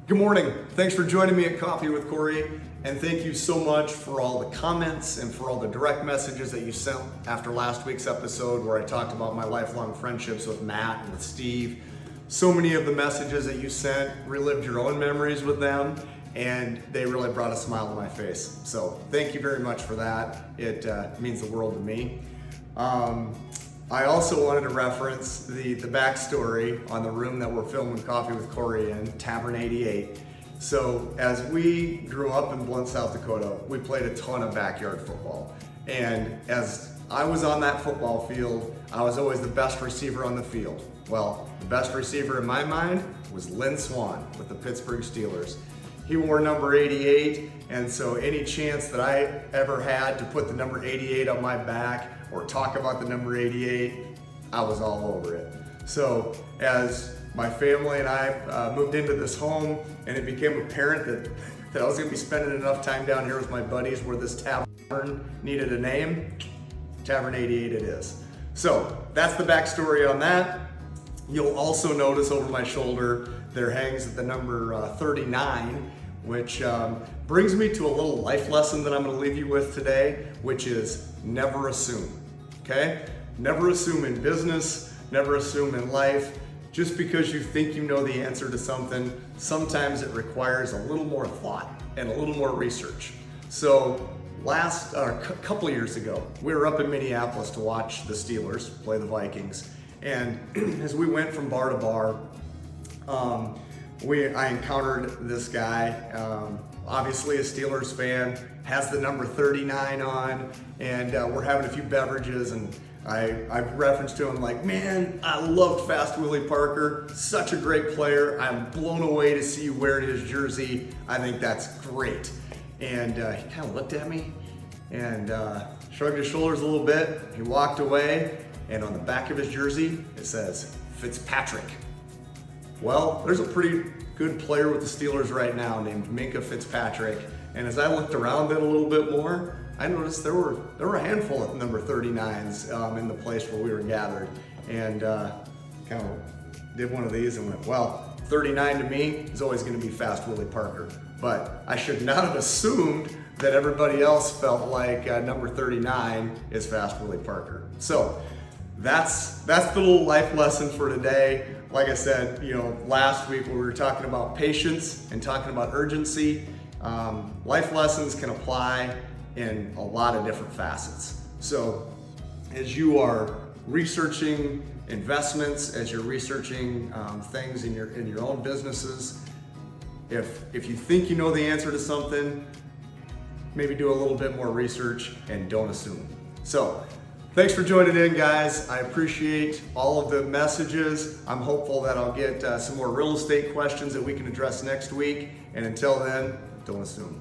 Good morning. Thanks for joining me at Coffee with Corey, and thank you so much for all the comments and for all the direct messages that you sent after last week's episode where I talked about my lifelong friendships with Matt and with Steve. So many of the messages that you sent relived your own memories with them, and they really brought a smile on my face. So thank you very much for that. It means the world to me. I also wanted to reference the backstory on the room that we're filming Coffee with Corey in, Tavern 88. So as we grew up in Blunt, South Dakota, we played a ton of backyard football. And as I was on that football field, I was always the best receiver on the field. Well, the best receiver in my mind was Lynn Swan with the Pittsburgh Steelers. He wore number 88, and so any chance that I ever had to put the number 88 on my back or talk about the number 88, I was all over it. So as my family and I moved into this home and it became apparent that I was gonna be spending enough time down here with my buddies where this tavern needed a name, Tavern 88 it is. So that's the backstory on that. You'll also notice over my shoulder there hangs the number 39, which brings me to a little life lesson that I'm going to leave you with today, which is never assume, okay? Never assume in business, never assume in life. Just because you think you know the answer to something, sometimes it requires a little more thought and a little more research. So a couple years ago, we were up in Minneapolis to watch the Steelers play the Vikings. And as we went from bar to bar, I encountered this guy, obviously a Steelers fan, has the number 39 on, and we're having a few beverages, and I referenced to him like, man, I loved Fast Willie Parker, such a great player. I'm blown away to see you wearing his jersey. I think that's great. And he kind of looked at me and shrugged his shoulders a little bit. He walked away, and on the back of his jersey, it says, Fitzpatrick. Well, there's a pretty good player with the Steelers right now named Minkah Fitzpatrick, and as I looked around it a little bit more, I noticed there were a handful of number 39s in the place where we were gathered, and kind of did one of these and went, well, 39 to me is always going to be Fast Willie Parker, but I should not have assumed that everybody else felt like number 39 is Fast Willie Parker. So that's the little life lesson for today. Like I said, last week when we were talking about patience and talking about urgency, life lessons can apply in a lot of different facets. So as you are researching investments, as you're researching things in your own businesses, if you think you know the answer to something, maybe do a little bit more research and don't assume. So thanks for joining in, guys. I appreciate all of the messages. I'm hopeful that I'll get some more real estate questions that we can address next week. And until then, don't assume.